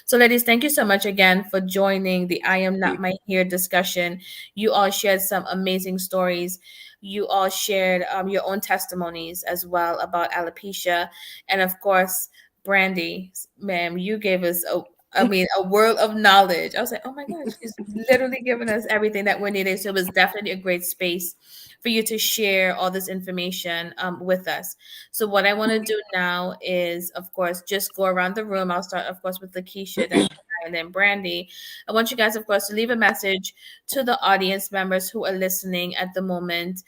So, ladies, thank you so much again for joining the I Am Not My Hair discussion. You all shared some amazing stories. You all shared your own testimonies as well about alopecia. And of course, Brandy, ma'am, you gave us a world of knowledge. I was like, oh my gosh, she's literally giving us everything that we're needing. So it was definitely a great space for you to share all this information with us. So what I want to do now is, of course, just go around the room. I'll start, of course, with Lakeshia, then and then Brandy. I want you guys, of course, to leave a message to the audience members who are listening at the moment.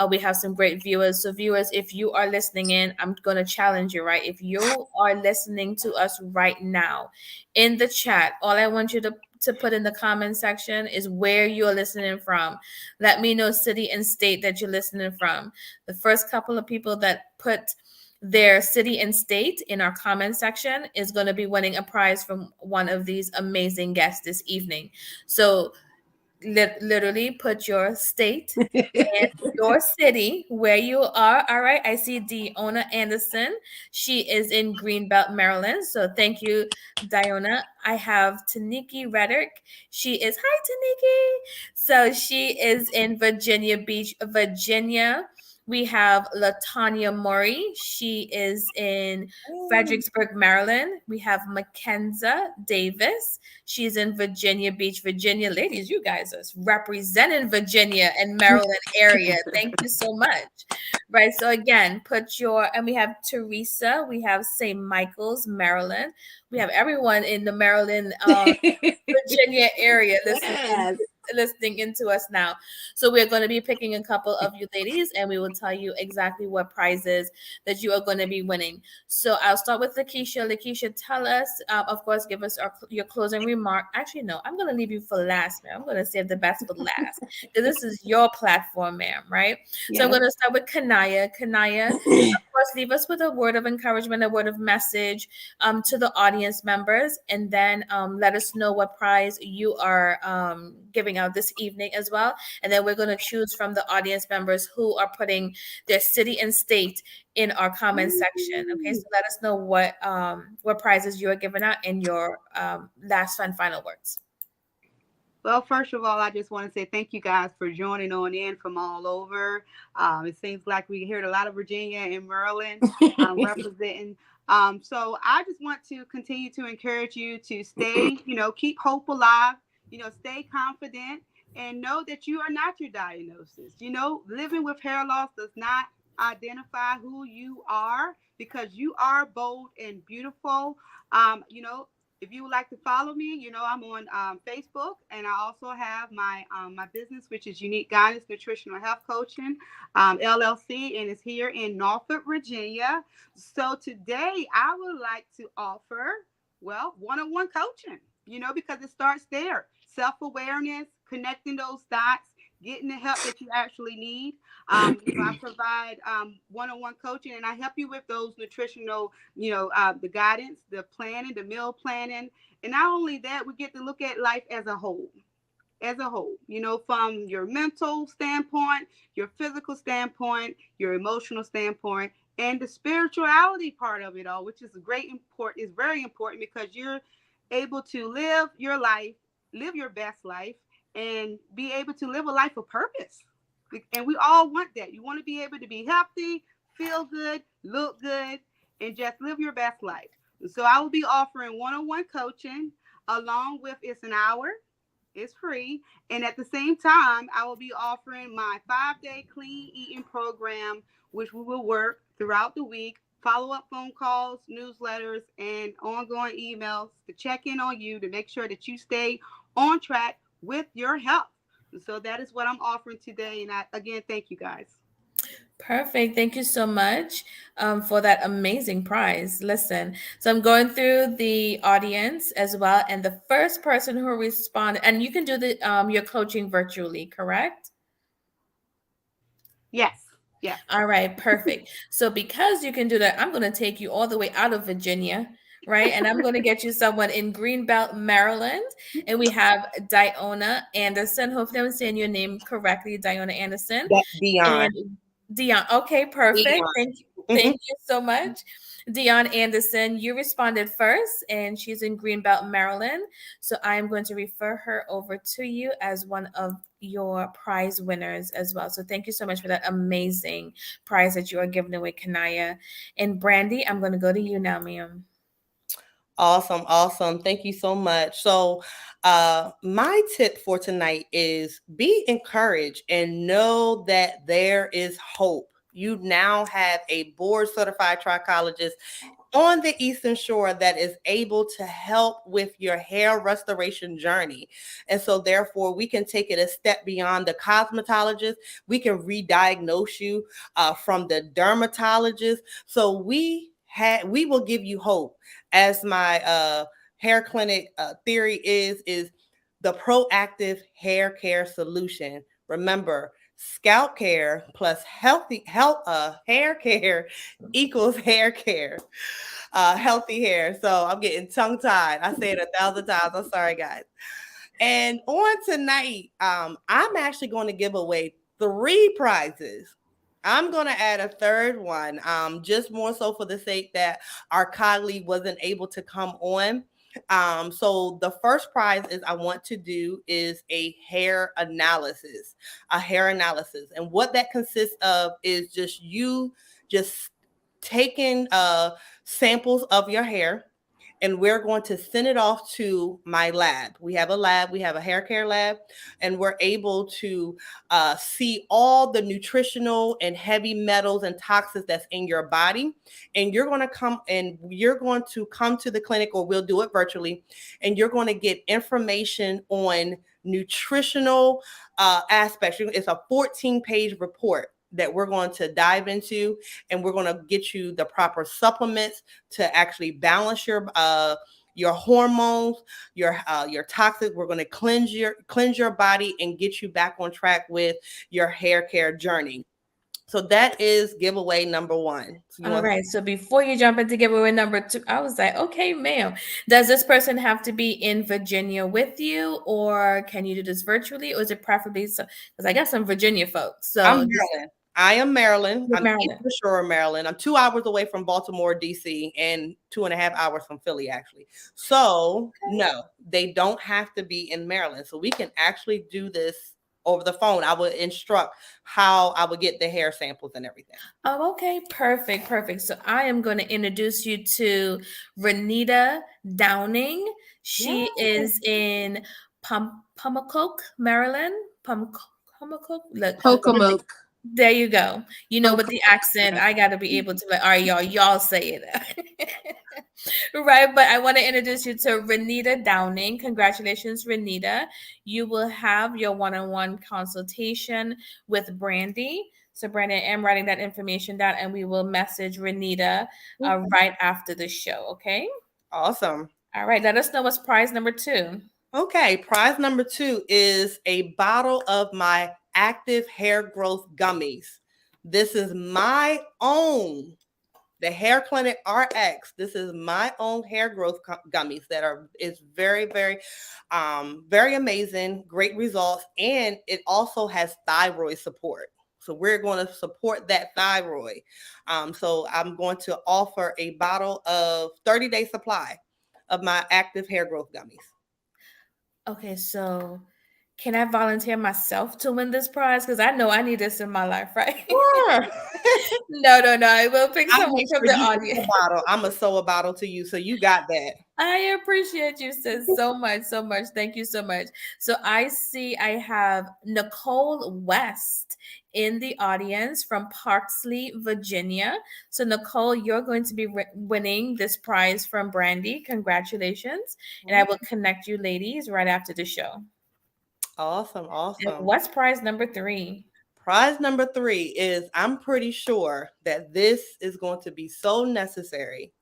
We have some great viewers. So viewers, if you are listening in, I'm going to challenge you, right? If you are listening to us right now in the chat, all I want you to put in the comment section is where you're listening from. Let me know city and state that you're listening from. The first couple of people that put their city and state in our comment section is going to be winning a prize from one of these amazing guests this evening. So literally put your state and your city where you are. All right. I see Diona Anderson. She is in Greenbelt, Maryland. So thank you, Diona. I have Taniki Reddick. Hi, Taniki. So she is in Virginia Beach, Virginia. We have Latanya Murray. She is in Fredericksburg, Maryland. We have Mackenza Davis. She's in Virginia Beach, Virginia. Ladies, you guys are representing Virginia and Maryland area. Thank you so much. Right. So again, and we have Teresa. We have St. Michael's, Maryland. We have everyone in the Maryland, Virginia area listening listening into us now. So we're going to be picking a couple of you ladies, and we will tell you exactly what prizes that you are going to be winning. So I'll start with Lakeshia. Lakeshia, tell us, of course, give us your closing remark. Actually, no, I'm going to leave you for last, ma'am. I'm going to save the best for last because this is your platform, ma'am, right? So I'm Yes. going to start with Kanaya. Kanaya, of course, leave us with a word of encouragement, a word of message to the audience members, and then let us know what prize you are giving out this evening as well. And then we're going to choose from the audience members who are putting their city and state in our comment section. Okay, so let us know what prizes you are giving out in your last and final words. Well, first of all, I just want to say thank you guys for joining on in from all over. It seems like we heard a lot of Virginia and Maryland representing. So I just want to continue to encourage you to stay, keep hope alive, stay confident and know that you are not your diagnosis. Living with hair loss does not identify who you are because you are bold and beautiful. If you would like to follow me, I'm on Facebook, and I also have my business, which is Unique Guidance Nutritional Health Coaching LLC, and it's here in Norfolk, Virginia. So today, I would like to offer, one-on-one coaching. Because it starts there: self-awareness, connecting those dots, getting the help that you actually need. I provide one-on-one coaching, and I help you with those nutritional, the guidance, the planning, the meal planning. And not only that, we get to look at life as a whole, from your mental standpoint, your physical standpoint, your emotional standpoint, and the spirituality part of it all, which is very important because you're able to live your life, live your best life, and be able to live a life of purpose. And we all want that. You want to be able to be healthy, feel good, look good, and just live your best life. So I will be offering one-on-one coaching along with it's an hour. It's free. And at the same time, I will be offering my 5-day clean eating program, which we will work throughout the week, follow-up phone calls, newsletters, and ongoing emails to check in on you to make sure that you stay on track with your health. So that is what I'm offering today. And again, thank you guys. Perfect. Thank you so much for that amazing prize. Listen, so I'm going through the audience as well, and the first person who responded, and you can do your coaching virtually, correct? Yes. Yes. All right, perfect. So because you can do that, I'm going to take you all the way out of Virginia, right? And I'm going to get you someone in Greenbelt, Maryland. And we have Diona Anderson. Hopefully I'm saying your name correctly, Diona Anderson. That's Dion. And Dion. Okay, perfect. Dion. Thank you. Thank you so much. Dion Anderson, you responded first, and she's in Greenbelt, Maryland. So I'm going to refer her over to you as one of your prize winners as well. So thank you so much for that amazing prize that you are giving away, Kanaya. And Brandy, I'm going to go to you now, ma'am. Awesome. Thank you so much. So my tip for tonight is be encouraged and know that there is hope. You now have a board certified trichologist on the Eastern Shore that is able to help with your hair restoration journey. And so therefore we can take it a step beyond the cosmetologist. We can re-diagnose you from the dermatologist. So we will give you hope. As my hair clinic theory is the proactive hair care solution. Remember, scalp care plus hair care equals hair care. Healthy hair. So I'm getting tongue tied. I say it 1,000 times. I'm sorry, guys. And on tonight, I'm actually going to give away 3 prizes. I'm going to add a third one, just more so for the sake that our colleague wasn't able to come on. So the first prize I want to do is a hair analysis. And what that consists of is just you taking samples of your hair, and we're going to send it off to my lab. We have a hair care lab, and we're able to see all the nutritional and heavy metals and toxins that's in your body. And you're going to come to the clinic, or we'll do it virtually, and you're going to get information on nutritional aspects. It's a 14-page report that we're going to dive into, and we're going to get you the proper supplements to actually balance your hormones, your toxic. We're going to cleanse your body and get you back on track with your hair care journey. So that is giveaway number one. All right. So before you jump into giveaway number 2, I was like, okay, ma'am, does this person have to be in Virginia with you, or can you do this virtually, or is it preferably so? Because I got some Virginia folks. So I'm Maryland. I am Maryland. I'm Maryland. for sure Maryland. I'm 2 hours away from Baltimore, DC, and 2.5 hours from Philly, actually. So no, they don't have to be in Maryland. So we can actually do this over the phone. I would instruct how I would get the hair samples and everything. Oh, okay. Perfect. So I am going to introduce you to Renita Downing. She is in Pummacoke, Maryland. Pummacoke. Look, Pocomoke. there you go. You know, with the accent, I got to be able to, all right, y'all say it. Right. But I want to introduce you to Renita Downing. Congratulations, Renita. You will have your one-on-one consultation with Brandy. So, Brandy, I am writing that information down, and we will message Renita right after the show. Okay. Awesome. All right. Let us know what's prize number 2. Okay. Prize number 2 is a bottle of my active hair growth gummies. This is my own, the Hair Clinic RX. This is my own hair growth gummies is very, very, very amazing, great results. And it also has thyroid support. So we're going to support that thyroid. So I'm going to offer a bottle of 30-day supply of my active hair growth gummies. Okay, so can I volunteer myself to win this prize? Because I know I need this in my life, right? Sure. No. I will pick someone from the audience. I'm going to sew a bottle to you, so you got that. I appreciate you, sis, so much. Thank you so much. So I see I have Nicole West in the audience from Parksley, Virginia. So Nicole, you're going to be winning this prize from Brandy. Congratulations. And I will connect you ladies right after the show. Awesome. And what's prize number 3? Prize number 3 is, I'm pretty sure that this is going to be so necessary.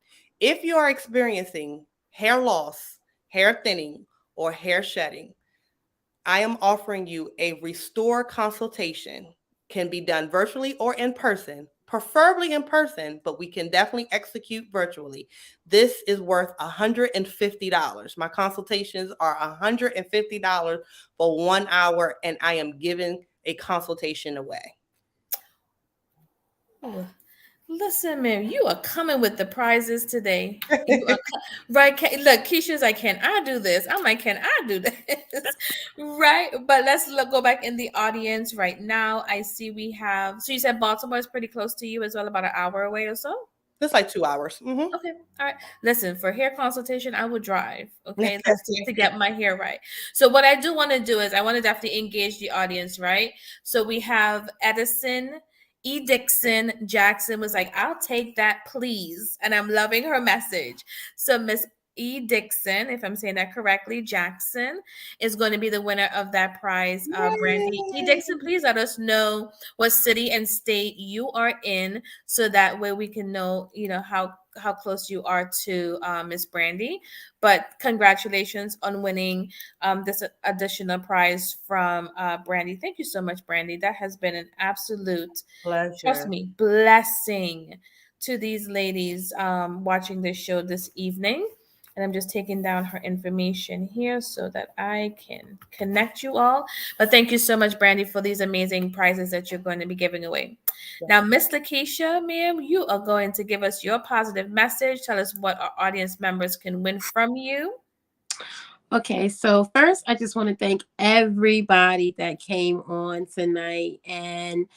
If you are experiencing hair loss, hair thinning, or hair shedding, I am offering you a restore consultation. Can be done virtually or in person, preferably in person, but we can definitely execute virtually. This is worth $150. My consultations are $150 for 1 hour, and I am giving a consultation away. Oh, listen, man, you are coming with the prizes today. You are right. Look, Keisha's like, can I do this? I'm like, can I do this? Right. But let's go back in the audience right now. I see we have, so you said Baltimore is pretty close to you as well, about an hour away or so? It's like 2 hours. Mm-hmm. Okay. All right. Listen, for hair consultation, I would drive. Okay. That's to get my hair right. So what I do want to do is I want to definitely engage the audience, right? So we have Edison. E. Dixon Jackson was like, I'll take that, please. And I'm loving her message. So Miss E. Dixon, if I'm saying that correctly, Jackson is going to be the winner of that prize. Brandy E. Dixon, please let us know what city and state you are in, so that way we can know, how close you are to Miss Brandy. But congratulations on winning this additional prize from Brandy. Thank you so much, Brandy. That has been an absolute pleasure. Trust me, blessing to these ladies watching this show this evening. And I'm just taking down her information here so that I can connect you all. But thank you so much, Brandy, for these amazing prizes that you're going to be giving away. Yes. Now, Miss Lakeshia, ma'am, you are going to give us your positive message. Tell us what our audience members can win from you. Okay, so first, I just want to thank everybody that came on tonight and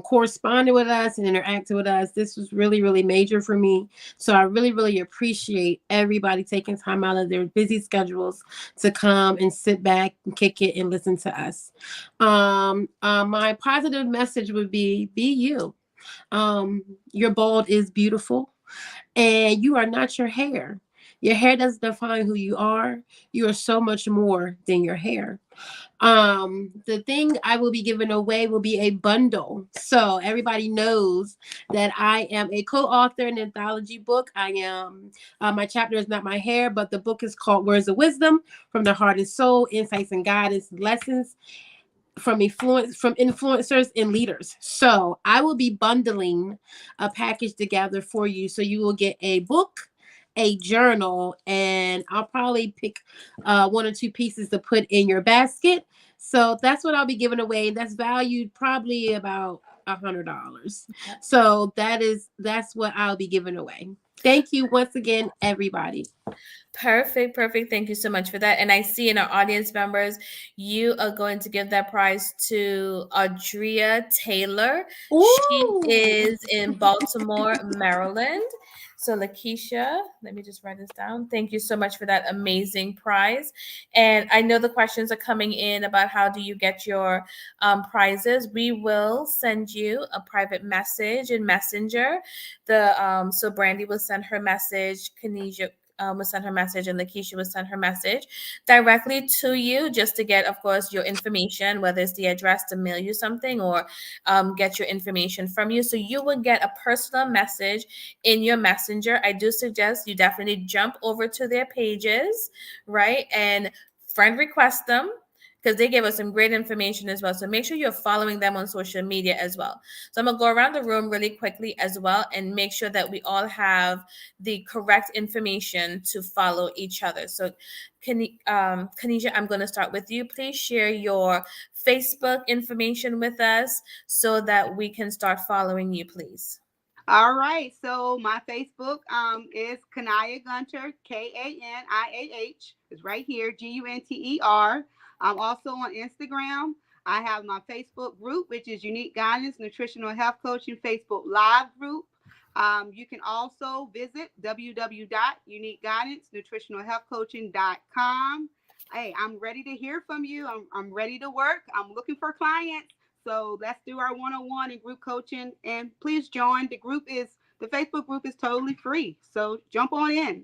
corresponded with us and interacted with us. This was really, really major for me. So I really, really appreciate everybody taking time out of their busy schedules to come and sit back and kick it and listen to us. My positive message would be you. Your bald is beautiful, and you are not your hair. Your hair doesn't define who you are. You are so much more than your hair. The thing I will be giving away will be a bundle. So everybody knows that I am a co-author in an anthology book. I am my chapter is not my hair, but the book is called Words of Wisdom from the Heart and Soul, Insights and Guidance Lessons from influencers and leaders. So I will be bundling a package together for you. So you will get a book, a journal, and I'll probably pick one or two pieces to put in your basket. So that's what I'll be giving away. And that's valued probably about $100. So that's what I'll be giving away. Thank you once again, everybody. Perfect. Thank you so much for that. And I see in our audience members, you are going to give that prize to Audria Taylor. She Ooh. is in Baltimore, Maryland. So Lakeshia, let me just write this down. Thank you so much for that amazing prize. And I know the questions are coming in about how do you get your prizes. We will send you a private message in Messenger. So Brandy will send her message. Kanisha will send her message, and Lakeshia will send her message directly to you just to get, of course, your information, whether it's the address to mail you something or get your information from you. So you will get a personal message in your messenger. I do suggest you definitely jump over to their pages, right? And friend request them because they gave us some great information as well. So make sure you're following them on social media as well. So I'm going to go around the room really quickly as well and make sure that we all have the correct information to follow each other. So Kanisha, I'm going to start with you. Please share your Facebook information with us so that we can start following you, please. All right. So my Facebook is Kaniah Gunter, Kaniah. It's right here, Gunter. I'm also on Instagram. I have my Facebook group, which is Unique Guidance Nutritional Health Coaching Facebook Live group. You can also visit www.uniqueguidancenutritionalhealthcoaching.com. Hey, I'm ready to hear from you. I'm ready to work. I'm looking for clients. So let's do our one-on-one and group coaching. And please join. The Facebook group is totally free. So jump on in.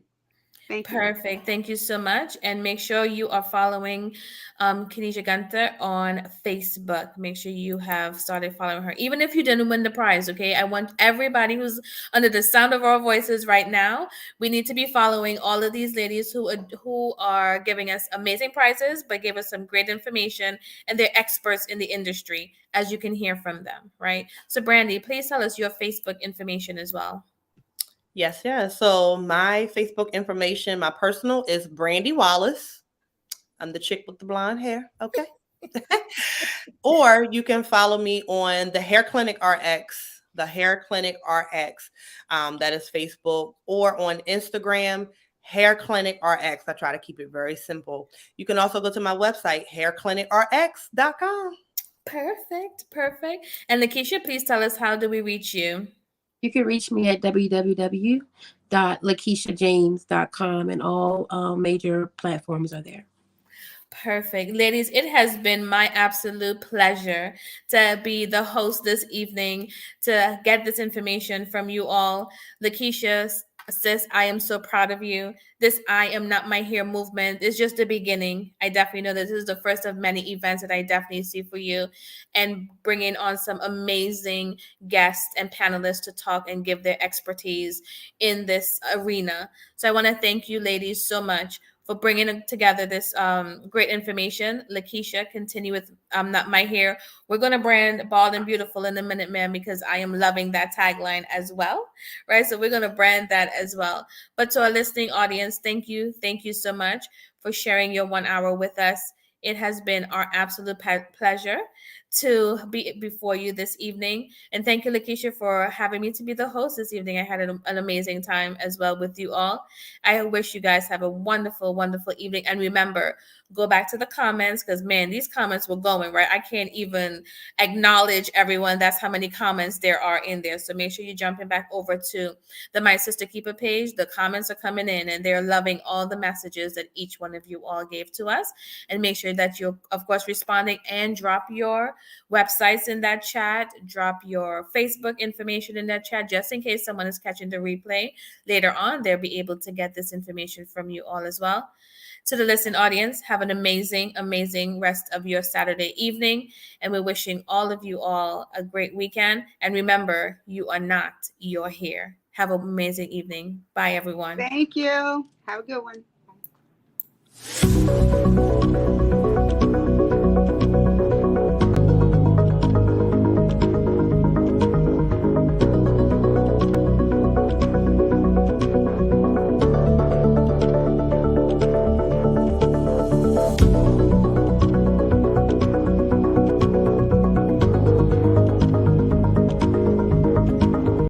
Thank you. Perfect. Thank you so much. And make sure you are following Kanisha Gunther on Facebook. Make sure you have started following her, even if you didn't win the prize. Okay. I want everybody who's under the sound of our voices right now. We need to be following all of these ladies who are giving us amazing prizes, but gave us some great information, and they're experts in the industry, as you can hear from them. Right. So, Brandy, please tell us your Facebook information as well. Yes. So my Facebook information, my personal is Brandy Wallace. I'm the chick with the blonde hair. Okay. Or you can follow me on the Hair Clinic RX, that is Facebook, or on Instagram, Hair Clinic RX. I try to keep it very simple. You can also go to my website, hairclinicrx.com. Perfect. And Lakeshia, please tell us, how do we reach you? You can reach me at www.lakeshiajames.com, and all major platforms are there. Perfect. Ladies, it has been my absolute pleasure to be the host this evening, to get this information from you all. Lakeshia, sis, I am so proud of you. This I Am Not My Hair movement is just the beginning. I definitely know that this is the first of many events that I definitely see for you, and bringing on some amazing guests and panelists to talk and give their expertise in this arena. So I want to thank you, ladies, so much for bringing together this great information. Lakeshia, continue with Not My Hair. We're going to brand Bald and Beautiful in a minute, ma'am, because I am loving that tagline as well, right? So we're going to brand that as well. But to our listening audience, thank you. Thank you so much for sharing your 1 hour with us. It has been our absolute pleasure to be before you this evening. And thank you, Lakeshia, for having me to be the host this evening. I had an amazing time as well with you all. I wish you guys have a wonderful, wonderful evening. And remember, go back to the comments, because, man, these comments were going, right? I can't even acknowledge everyone. That's how many comments there are in there. So make sure you're jumping back over to the My Sister Keeper page. The comments are coming in, and they're loving all the messages that each one of you all gave to us. And make sure that you're, of course, responding, and drop your websites in that chat, drop your Facebook information in that chat, just in case someone is catching the replay later on. They'll be able to get this information from you all as well. To the listening audience, have an amazing, amazing rest of your Saturday evening. And we're wishing all of you all a great weekend. And remember, you are not your hair. Have an amazing evening. Bye, everyone. Thank you. Have a good one.